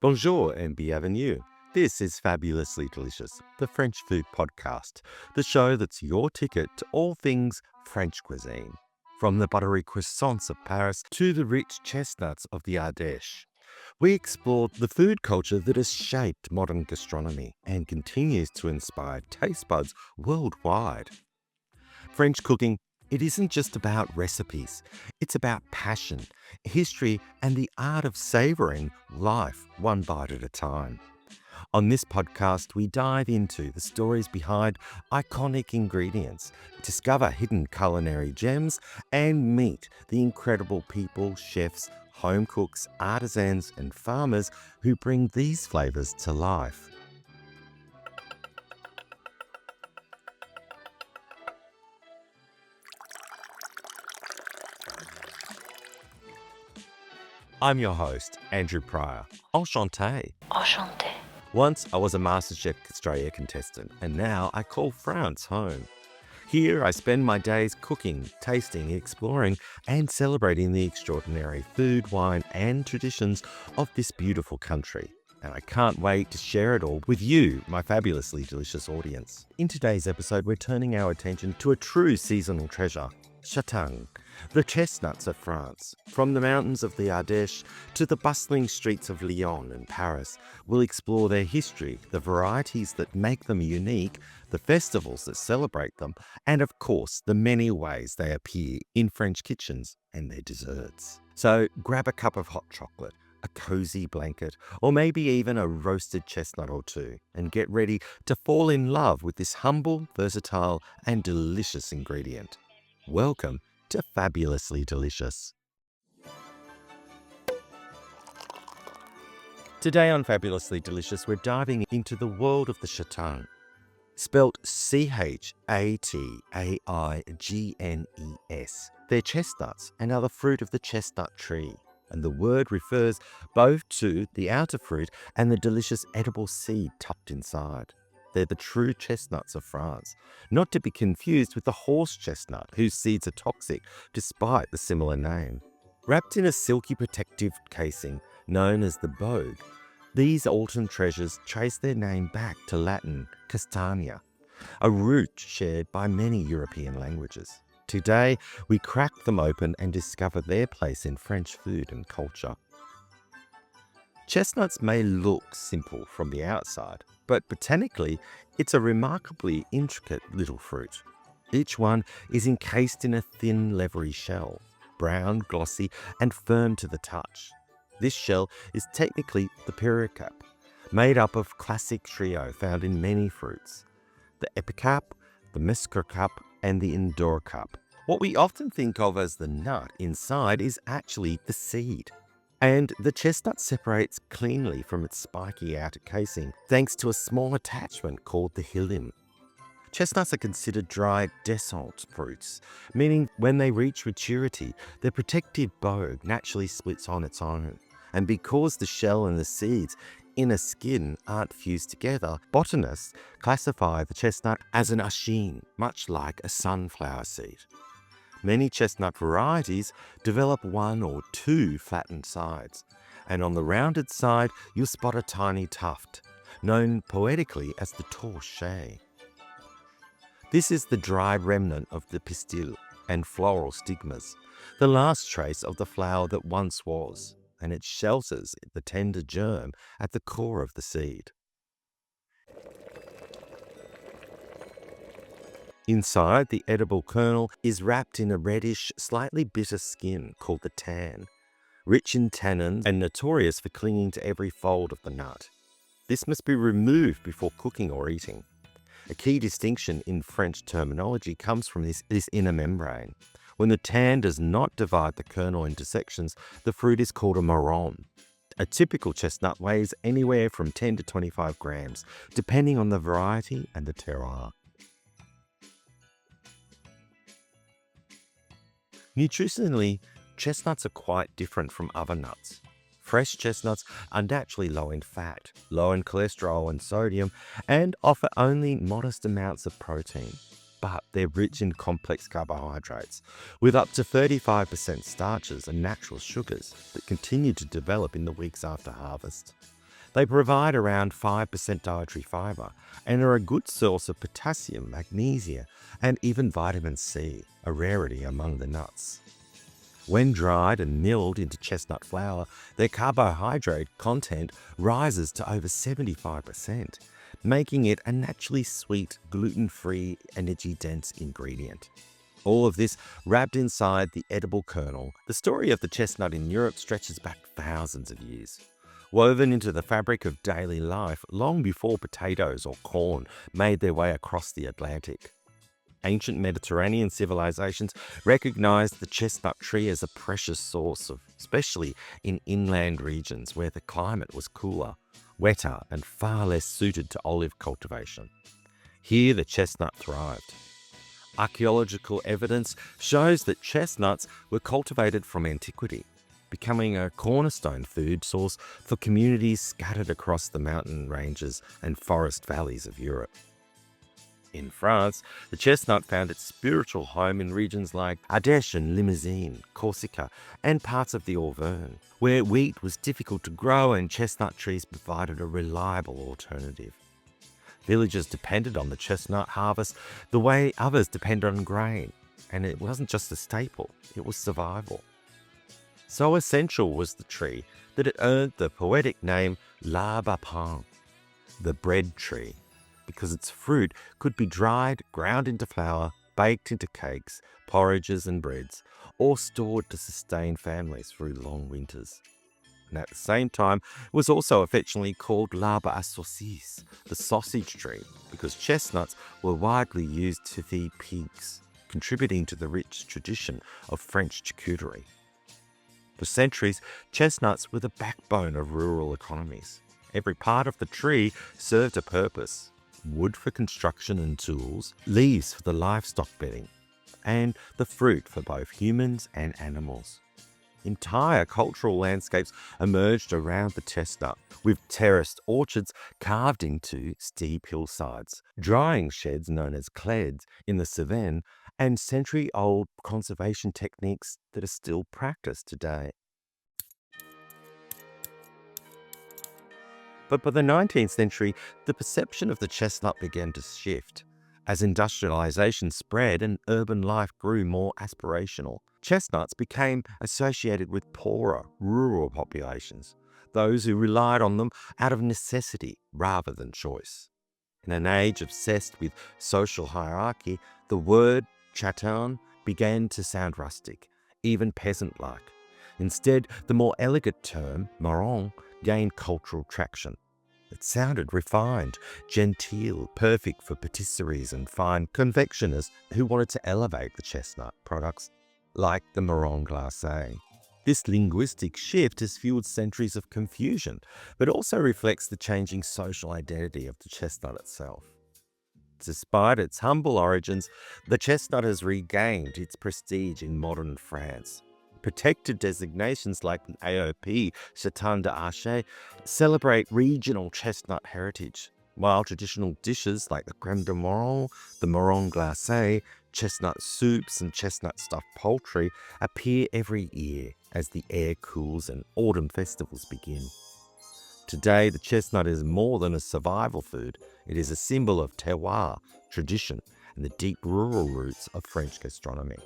Bonjour and bienvenue. This is Fabulously Delicious, the French food podcast, the show that's your ticket to all things French cuisine. From the buttery croissants of Paris to the rich chestnuts of the Ardèche, we explore the food culture that has shaped modern gastronomy and continues to inspire taste buds worldwide. French cooking, it isn't just about recipes. It's about passion, history, and the art of savouring life one bite at a time. On this podcast, we dive into the stories behind iconic ingredients, discover hidden culinary gems, and meet the incredible people, chefs, home cooks, artisans, and farmers who bring these flavours to life. I'm your host, Andrew Pryor. Enchanté. Enchanté. Once I was a MasterChef Australia contestant, and now I call France home. Here I spend my days cooking, tasting, exploring, and celebrating the extraordinary food, wine, and traditions of this beautiful country. And I can't wait to share it all with you, my fabulously delicious audience. In today's episode, we're turning our attention to a true seasonal treasure, Châtaignes, the chestnuts of France. From the mountains of the Ardèche to the bustling streets of Lyon and Paris, we'll explore their history, the varieties that make them unique, the festivals that celebrate them, and of course, the many ways they appear in French kitchens and their desserts. So grab a cup of hot chocolate, a cozy blanket, or maybe even a roasted chestnut or two, and get ready to fall in love with this humble, versatile, and delicious ingredient. Welcome to Fabulously Delicious. Today on Fabulously Delicious, we're diving into the world of the châtaigne, spelt Chataignes. They're chestnuts and are the fruit of the chestnut tree, and the word refers both to the outer fruit and the delicious edible seed tucked inside. They're the true chestnuts of France, not to be confused with the horse chestnut, whose seeds are toxic despite the similar name. Wrapped in a silky protective casing known as the bogue, these autumn treasures trace their name back to Latin castagna, a root shared by many European languages. Today, we crack them open and discover their place in French food and culture. Chestnuts may look simple from the outside, but botanically, it's a remarkably intricate little fruit. Each one is encased in a thin, leathery shell, brown, glossy, and firm to the touch. This shell is technically the pericarp, made up of classic trio found in many fruits: the epicarp, the mescocarp, and the endocarp. What we often think of as the nut inside is actually the seed. And the chestnut separates cleanly from its spiky outer casing thanks to a small attachment called the hilum. Chestnuts are considered dry descent fruits, meaning when they reach maturity, their protective bogue naturally splits on its own. And because the shell and the seeds' inner skin aren't fused together, botanists classify the chestnut as an achene, much like a sunflower seed. Many chestnut varieties develop one or two flattened sides, and on the rounded side you'll spot a tiny tuft, known poetically as the torche. This is the dry remnant of the pistil and floral stigmas, the last trace of the flower that once was, and it shelters the tender germ at the core of the seed. Inside, the edible kernel is wrapped in a reddish, slightly bitter skin called the tan, rich in tannins and notorious for clinging to every fold of the nut. This must be removed before cooking or eating. A key distinction in French terminology comes from this inner membrane. When the tan does not divide the kernel into sections, the fruit is called a marron. A typical chestnut weighs anywhere from 10 to 25 grams, depending on the variety and the terroir. Nutritionally, chestnuts are quite different from other nuts. Fresh chestnuts are naturally low in fat, low in cholesterol and sodium, and offer only modest amounts of protein. But they're rich in complex carbohydrates, with up to 35% starches and natural sugars that continue to develop in the weeks after harvest. They provide around 5% dietary fiber and are a good source of potassium, magnesium, and even vitamin C, a rarity among the nuts. When dried and milled into chestnut flour, their carbohydrate content rises to over 75%, making it a naturally sweet, gluten-free, energy-dense ingredient. All of this wrapped inside the edible kernel. The story of the chestnut in Europe stretches back thousands of years. Woven into the fabric of daily life long before potatoes or corn made their way across the Atlantic. Ancient Mediterranean civilizations recognized the chestnut tree as a precious source of, especially in inland regions where the climate was cooler, wetter, and far less suited to olive cultivation. Here the chestnut thrived. Archaeological evidence shows that chestnuts were cultivated from antiquity, becoming a cornerstone food source for communities scattered across the mountain ranges and forest valleys of Europe. In France, the chestnut found its spiritual home in regions like Ardèche and Limousin, Corsica, and parts of the Auvergne, where wheat was difficult to grow and chestnut trees provided a reliable alternative. Villagers depended on the chestnut harvest the way others depend on grain, and it wasn't just a staple, it was survival. So essential was the tree that it earned the poetic name l'arbre à pain, the bread tree, because its fruit could be dried, ground into flour, baked into cakes, porridges and breads, or stored to sustain families through long winters. And at the same time, it was also affectionately called l'arbre à saucisse, the sausage tree, because chestnuts were widely used to feed pigs, contributing to the rich tradition of French charcuterie. For centuries, chestnuts were the backbone of rural economies. Every part of the tree served a purpose: wood for construction and tools, leaves for the livestock bedding, and the fruit for both humans and animals. Entire cultural landscapes emerged around the chestnut, with terraced orchards carved into steep hillsides, drying sheds known as cleds in the Cévennes, and century-old conservation techniques that are still practiced today. But by the 19th century, the perception of the chestnut began to shift. As industrialization spread and urban life grew more aspirational, chestnuts became associated with poorer, rural populations, those who relied on them out of necessity rather than choice. In an age obsessed with social hierarchy, the word châtaigne began to sound rustic, even peasant-like. Instead, the more elegant term, marrons, gained cultural traction. It sounded refined, genteel, perfect for patisseries and fine confectioners who wanted to elevate the chestnut products, like the marron glacé. This linguistic shift has fueled centuries of confusion, but also reflects the changing social identity of the chestnut itself. Despite its humble origins, the chestnut has regained its prestige in modern France. Protected designations like the AOP Châtaigne d'Arche celebrate regional chestnut heritage, while traditional dishes like the crème de marron, the marron glacé, chestnut soups and chestnut stuffed poultry appear every year as the air cools and autumn festivals begin. Today, the chestnut is more than a survival food. It is a symbol of terroir, tradition, and the deep rural roots of French gastronomy.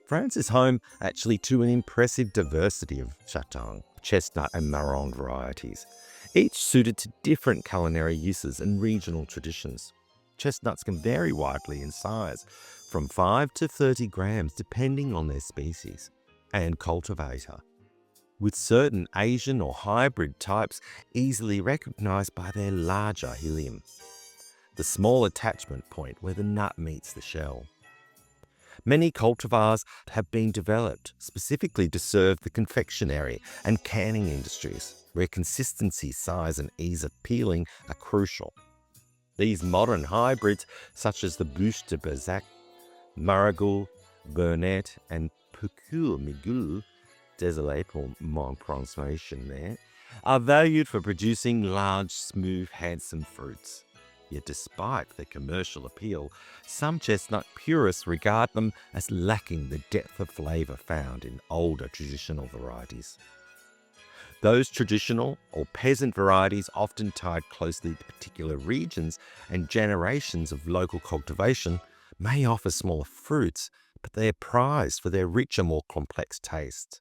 France is home actually to an impressive diversity of châtaigne, chestnut and marron varieties, each suited to different culinary uses and regional traditions. Chestnuts can vary widely in size, from 5 to 30 grams depending on their species and cultivator, with certain Asian or hybrid types easily recognized by their larger hilum, the small attachment point where the nut meets the shell. Many cultivars have been developed specifically to serve the confectionery and canning industries, where consistency, size, and ease of peeling are crucial. These modern hybrids, such as the Bouche de Berzac, Marigold, Burnet, and Pucul Migul, désolé pour mon pronunciation there, are valued for producing large, smooth, handsome fruits. Yet despite their commercial appeal, some chestnut purists regard them as lacking the depth of flavour found in older traditional varieties. Those traditional or peasant varieties, often tied closely to particular regions and generations of local cultivation, may offer smaller fruits, but they are prized for their richer, more complex taste.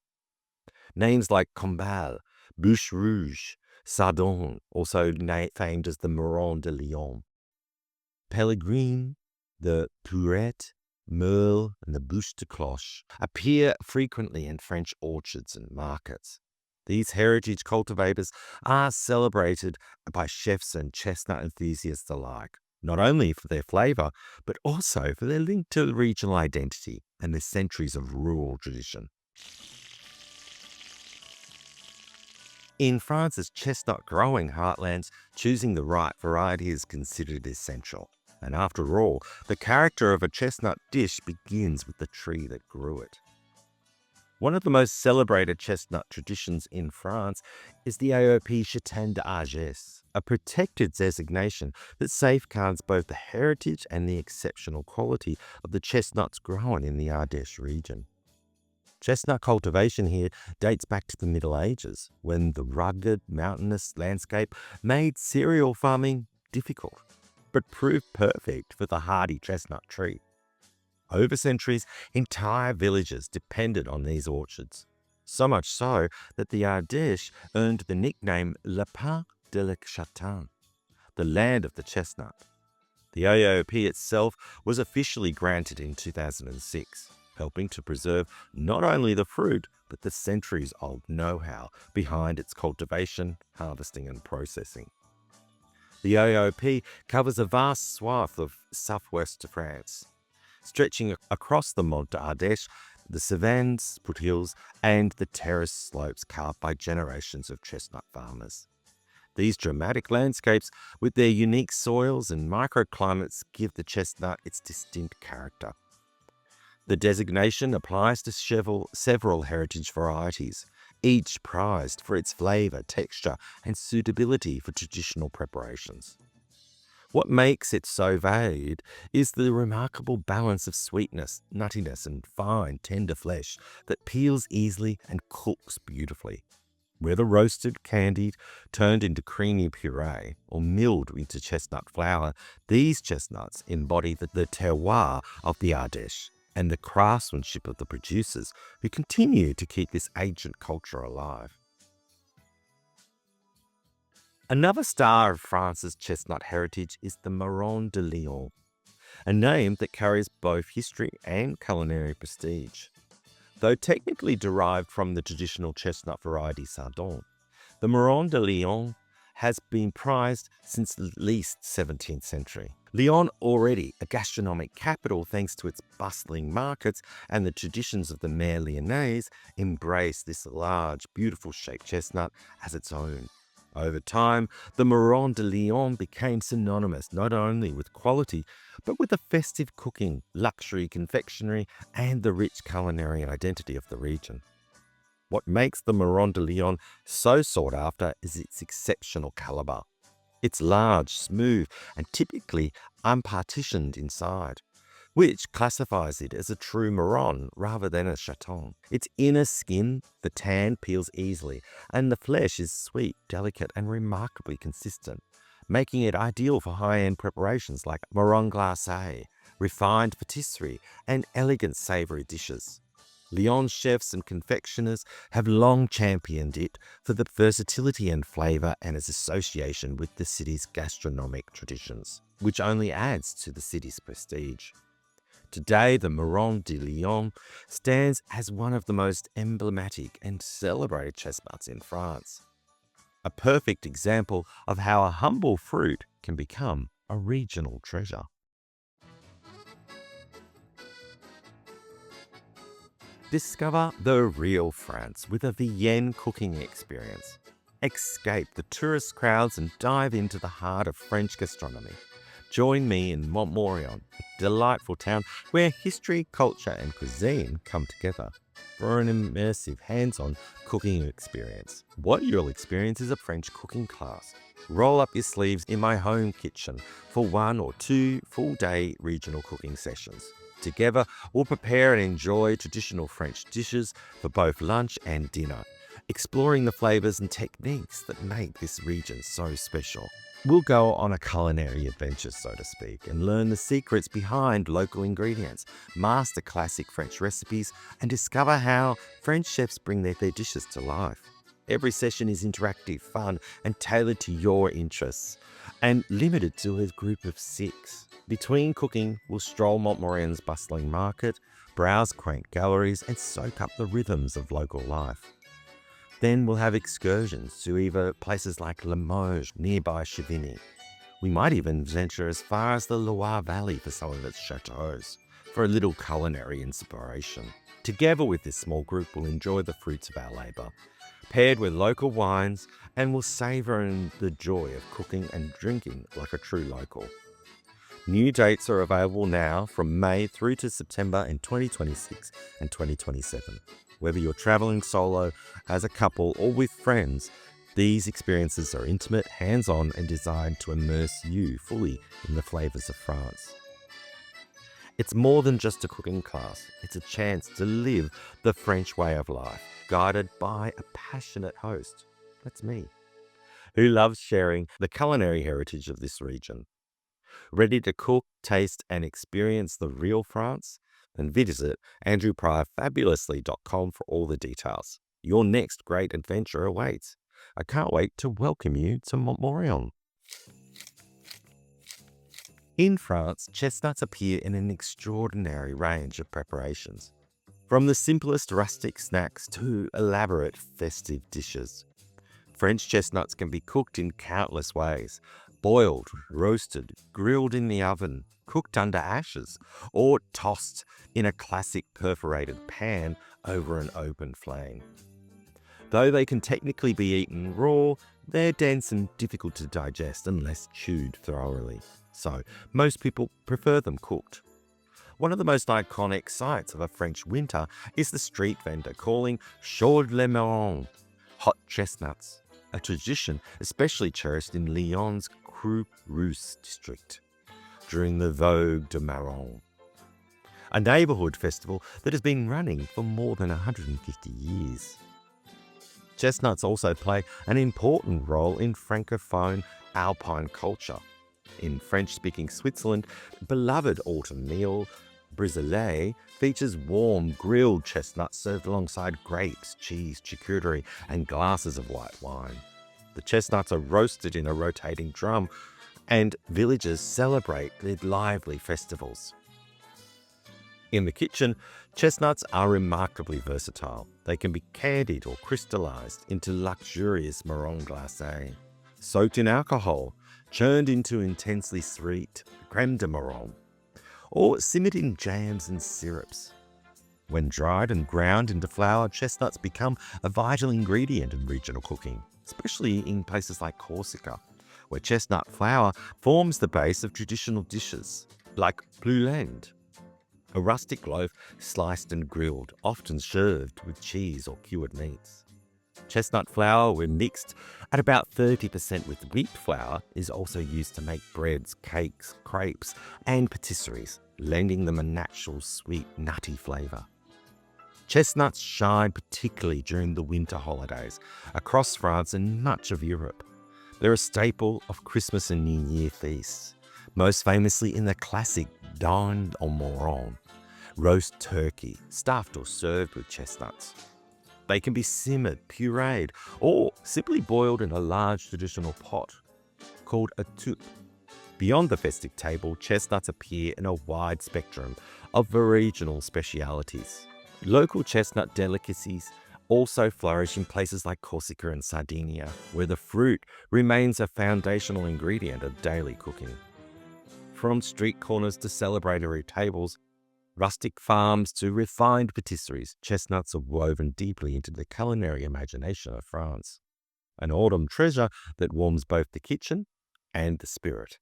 Names like Combal, Bouche Rouge, Sardon, also famed as the Marron de Lyon, Pellegrine, the Pourette, Merle, and the Bouche de Cloche appear frequently in French orchards and markets. These heritage cultivators are celebrated by chefs and chestnut enthusiasts alike, not only for their flavour, but also for their link to regional identity and their centuries of rural tradition. In France's chestnut growing heartlands, choosing the right variety is considered essential. And after all, the character of a chestnut dish begins with the tree that grew it. One of the most celebrated chestnut traditions in France is the AOP Châtaigne d'Ardèche, a protected designation that safeguards both the heritage and the exceptional quality of the chestnuts grown in the Ardèche region. Chestnut cultivation here dates back to the Middle Ages, when the rugged, mountainous landscape made cereal farming difficult, but proved perfect for the hardy chestnut tree. Over centuries, entire villages depended on these orchards, so much so that the Ardèche earned the nickname Le Pays de la Châtaigne, the land of the chestnut. The AOP itself was officially granted in 2006, helping to preserve not only the fruit, but the centuries-old know-how behind its cultivation, harvesting and processing. The AOP covers a vast swath of southwest France, stretching across the Mont d'Ardèche, the Cévennes foothills, and the terrace slopes carved by generations of chestnut farmers. These dramatic landscapes, with their unique soils and microclimates, give the chestnut its distinct character. The designation applies to several heritage varieties, each prized for its flavour, texture, and suitability for traditional preparations. What makes it so valued is the remarkable balance of sweetness, nuttiness, and fine, tender flesh that peels easily and cooks beautifully. Whether roasted, candied, turned into creamy puree, or milled into chestnut flour, these chestnuts embody the terroir of the Ardèche and the craftsmanship of the producers who continue to keep this ancient culture alive. Another star of France's chestnut heritage is the Marron de Lyon, a name that carries both history and culinary prestige. Though technically derived from the traditional chestnut variety Sardon, the Marron de Lyon has been prized since at least 17th century. Lyon, already a gastronomic capital thanks to its bustling markets and the traditions of the Mère Lyonnaise, embraced this large, beautiful shaped chestnut as its own. Over time, the Marron de Lyon became synonymous not only with quality, but with the festive cooking, luxury confectionery, and the rich culinary identity of the region. What makes the Marron de Lyon so sought after is its exceptional calibre. It's large, smooth, and typically unpartitioned inside, which classifies it as a true marron rather than a châtaigne. Its inner skin, the tan, peels easily, and the flesh is sweet, delicate, and remarkably consistent, making it ideal for high-end preparations like marron glacé, refined patisserie, and elegant savoury dishes. Lyon chefs and confectioners have long championed it for the versatility and flavour and its association with the city's gastronomic traditions, which only adds to the city's prestige. Today, the Marron de Lyon stands as one of the most emblematic and celebrated chestnuts in France. A perfect example of how a humble fruit can become a regional treasure. Discover the real France with a Vienne cooking experience. Escape the tourist crowds and dive into the heart of French gastronomy. Join me in Montmorillon, a delightful town where history, culture, and cuisine come together for an immersive, hands-on cooking experience. What you'll experience is a French cooking class. Roll up your sleeves in my home kitchen for 1 or 2 full-day regional cooking sessions. Together, we'll prepare and enjoy traditional French dishes for both lunch and dinner. exploring the flavors and techniques that make this region so special. We'll go on a culinary adventure, so to speak, and learn the secrets behind local ingredients, master classic French recipes, and discover how French chefs bring their dishes to life. Every session is interactive, fun, and tailored to your interests, and limited to a group of 6. Between cooking, we'll stroll Montmorillon's bustling market, browse quaint galleries, and soak up the rhythms of local life. Then we'll have excursions to either places like Limoges, nearby Cévennes. We might even venture as far as the Loire Valley for some of its chateaux, for a little culinary inspiration. Together with this small group, we'll enjoy the fruits of our labour, paired with local wines, and we'll savour in the joy of cooking and drinking like a true local. New dates are available now from May through to September in 2026 and 2027. Whether you're traveling solo, as a couple, or with friends, these experiences are intimate, hands-on, and designed to immerse you fully in the flavours of France. It's more than just a cooking class. It's a chance to live the French way of life, guided by a passionate host. That's me, who loves sharing the culinary heritage of this region. Ready to cook, taste, and experience the real France? Then visit andrewpryorfabulously.com for all the details. Your next great adventure awaits. I can't wait to welcome you to Montmorillon. In France, chestnuts appear in an extraordinary range of preparations, from the simplest rustic snacks to elaborate festive dishes. French chestnuts can be cooked in countless ways: boiled, roasted, grilled in the oven, cooked under ashes, or tossed in a classic perforated pan over an open flame. Though they can technically be eaten raw, they're dense and difficult to digest unless chewed thoroughly, so most people prefer them cooked. One of the most iconic sights of a French winter is the street vendor calling chaud les marrons, hot chestnuts, a tradition especially cherished in Lyon's Cru Rousse district during the Vogue de Marron, a neighbourhood festival that has been running for more than 150 years. Chestnuts also play an important role in Francophone Alpine culture. In French-speaking Switzerland, beloved autumn meal, brissolé, features warm, grilled chestnuts served alongside grapes, cheese, charcuterie, and glasses of white wine. The chestnuts are roasted in a rotating drum, and villagers celebrate their lively festivals. In the kitchen, chestnuts are remarkably versatile. They can be candied or crystallized into luxurious marron glacé, soaked in alcohol, churned into intensely sweet crème de marron, or simmered in jams and syrups. When dried and ground into flour, chestnuts become a vital ingredient in regional cooking, especially in places like Corsica, where chestnut flour forms the base of traditional dishes, like poulende, a rustic loaf sliced and grilled, often served with cheese or cured meats. Chestnut flour, when mixed at about 30% with wheat flour, is also used to make breads, cakes, crepes, and patisseries, lending them a natural, sweet, nutty flavour. Chestnuts shine particularly during the winter holidays across France and much of Europe. They're a staple of Christmas and New Year feasts, most famously in the classic dinde au marron, roast turkey, stuffed or served with chestnuts. They can be simmered, pureed, or simply boiled in a large traditional pot called a tube. Beyond the festive table, chestnuts appear in a wide spectrum of regional specialities. Local chestnut delicacies also flourish in places like Corsica and Sardinia, where the fruit remains a foundational ingredient of daily cooking. From street corners to celebratory tables, rustic farms to refined patisseries, chestnuts are woven deeply into the culinary imagination of France, an autumn treasure that warms both the kitchen and the spirit.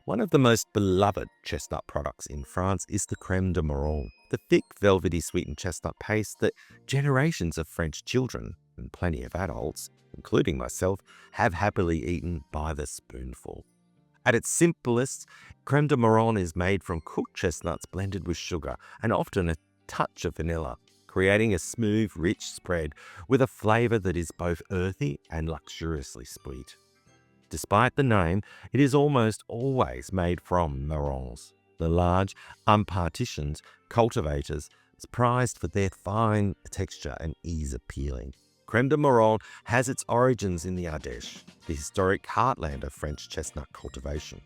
One of the most beloved chestnut products in France is the crème de marron, the thick, velvety sweetened chestnut paste that generations of French children, and plenty of adults, including myself, have happily eaten by the spoonful. At its simplest, creme de marron is made from cooked chestnuts blended with sugar and often a touch of vanilla, creating a smooth, rich spread with a flavour that is both earthy and luxuriously sweet. Despite the name, it is almost always made from marrons, the large, unpartitioned cultivators prized for their fine texture and ease of peeling. Creme de Marron has its origins in the Ardèche, the historic heartland of French chestnut cultivation.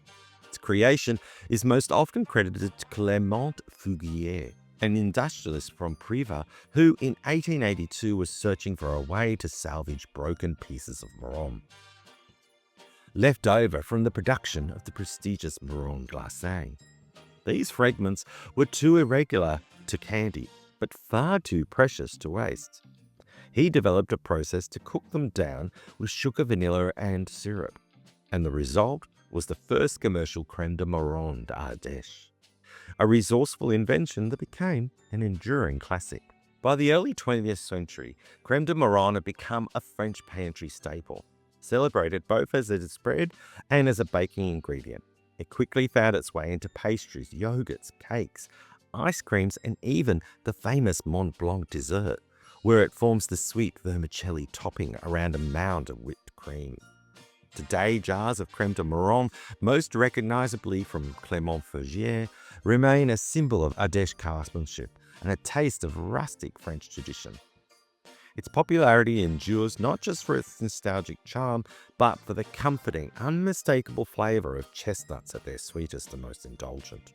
Its creation is most often credited to Clément Fouguier, an industrialist from Privas who in 1882 was searching for a way to salvage broken pieces of marron left over from the production of the prestigious marron glacé. These fragments were too irregular to candy, but far too precious to waste. He developed a process to cook them down with sugar, vanilla, and syrup, and the result was the first commercial creme de marron d'Ardèche, a resourceful invention that became an enduring classic. By the early 20th century, creme de marron had become a French pantry staple, celebrated both as a spread and as a baking ingredient. It quickly found its way into pastries, yogurts, cakes, ice creams, and even the famous Mont Blanc dessert, where it forms the sweet vermicelli topping around a mound of whipped cream. Today, jars of creme de marron, most recognizably from Clément Fouguier, remain a symbol of Ardèche craftsmanship and a taste of rustic French tradition. Its popularity endures not just for its nostalgic charm, but for the comforting, unmistakable flavour of chestnuts at their sweetest and most indulgent.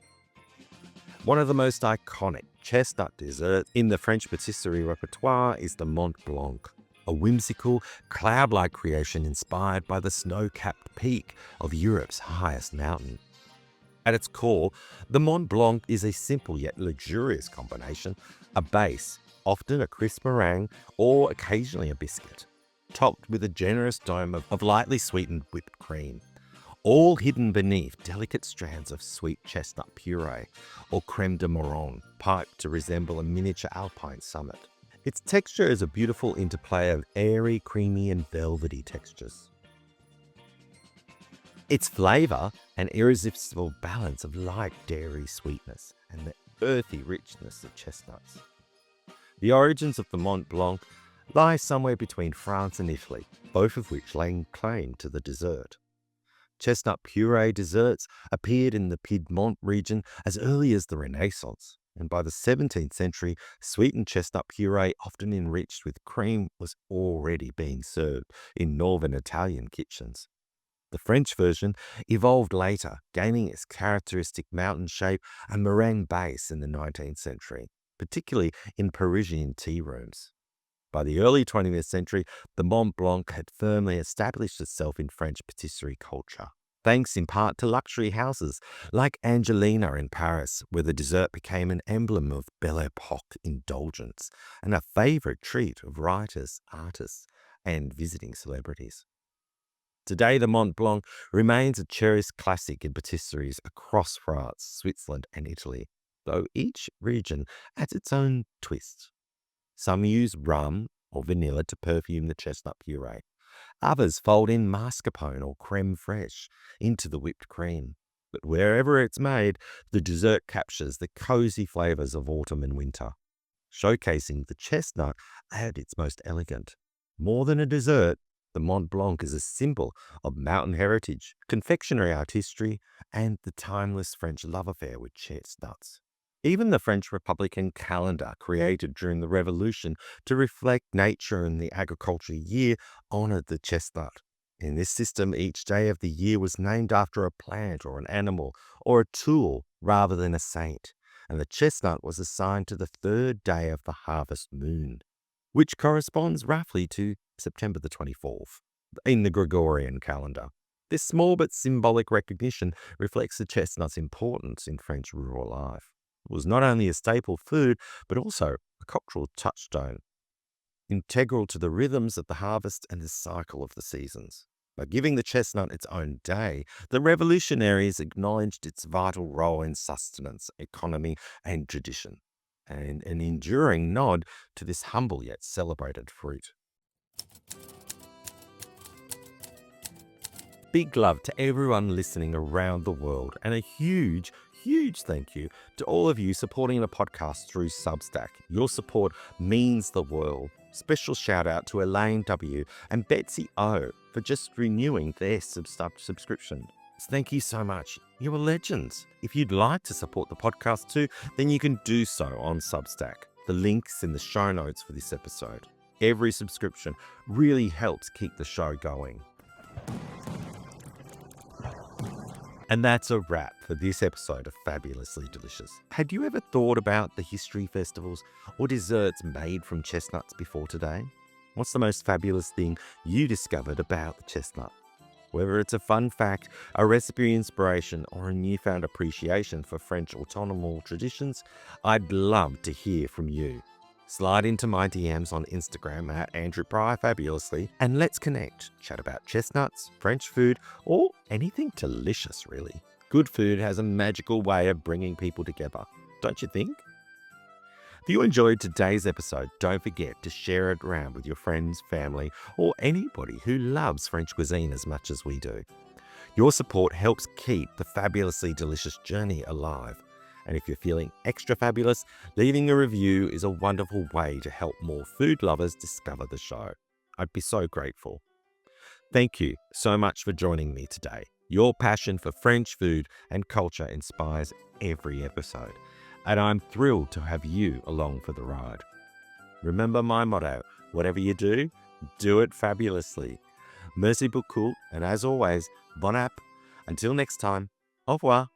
One of the most iconic chestnut desserts in the French patisserie repertoire is the Mont Blanc, a whimsical, cloud-like creation inspired by the snow-capped peak of Europe's highest mountain. At its core, the Mont Blanc is a simple yet luxurious combination: a base, often a crisp meringue or occasionally a biscuit, topped with a generous dome of lightly sweetened whipped cream, all hidden beneath delicate strands of sweet chestnut puree or creme de marron, piped to resemble a miniature alpine summit. Its texture is a beautiful interplay of airy, creamy, and velvety textures. Its flavour, an irresistible balance of light dairy sweetness and the earthy richness of chestnuts. The origins of the Mont Blanc lie somewhere between France and Italy, both of which laying claim to the dessert. Chestnut puree desserts appeared in the Piedmont region as early as the Renaissance, and by the 17th century, sweetened chestnut puree, often enriched with cream, was already being served in northern Italian kitchens. The French version evolved later, gaining its characteristic mountain shape and meringue base in the 19th century, particularly in Parisian tea rooms. By the early 20th century, the Mont Blanc had firmly established itself in French patisserie culture, thanks in part to luxury houses like Angelina in Paris, where the dessert became an emblem of Belle Epoque indulgence and a favourite treat of writers, artists, and visiting celebrities. Today, the Mont Blanc remains a cherished classic in patisseries across France, Switzerland, and Italy, though each region adds its own twist. Some use rum or vanilla to perfume the chestnut puree. Others fold in mascarpone or creme fraiche into the whipped cream. But wherever it's made, the dessert captures the cozy flavours of autumn and winter, showcasing the chestnut at its most elegant. More than a dessert, the Mont Blanc is a symbol of mountain heritage, confectionery artistry, and the timeless French love affair with chestnuts. Even the French Republican calendar, created during the Revolution to reflect nature and the agricultural year, honored the chestnut. In this system, each day of the year was named after a plant or an animal or a tool rather than a saint, and the chestnut was assigned to the third day of the harvest moon, which corresponds roughly to September the 24th in the Gregorian calendar. This small but symbolic recognition reflects the chestnut's importance in French rural life. It was not only a staple food, but also a cultural touchstone, integral to the rhythms of the harvest and the cycle of the seasons. By giving the chestnut its own day, the revolutionaries acknowledged its vital role in sustenance, economy, and tradition, and an enduring nod to this humble yet celebrated fruit. big love to everyone listening around the world, and a huge, huge thank you to all of you supporting the podcast through Substack. Your support means the world. Special shout out to Elaine W. and Betsy O for just renewing their subscription. Thank you so much. You're legends. If you'd like to support the podcast too, then you can do so on Substack. The link's in the show notes for this episode. Every subscription really helps keep the show going. And that's a wrap for this episode of Fabulously Delicious. Had you ever thought about the history, festivals, or desserts made from chestnuts before today? What's the most fabulous thing you discovered about the chestnut? Whether it's a fun fact, a recipe inspiration, or a newfound appreciation for French autumnal traditions, I'd love to hear from you. Slide into my DMs on Instagram at Andrew Pryor Fabulously, and let's connect. Chat about chestnuts, French food, or anything delicious, really. Good food has a magical way of bringing people together, don't you think? If you enjoyed today's episode, don't forget to share it around with your friends, family, or anybody who loves French cuisine as much as we do. Your support helps keep the Fabulously Delicious journey alive. And if you're feeling extra fabulous, leaving a review is a wonderful way to help more food lovers discover the show. I'd be so grateful. Thank you so much for joining me today. Your passion for French food and culture inspires every episode, and I'm thrilled to have you along for the ride. Remember my motto, whatever you do it fabulously. Merci beaucoup, and as always, bon app. Until next time, au revoir.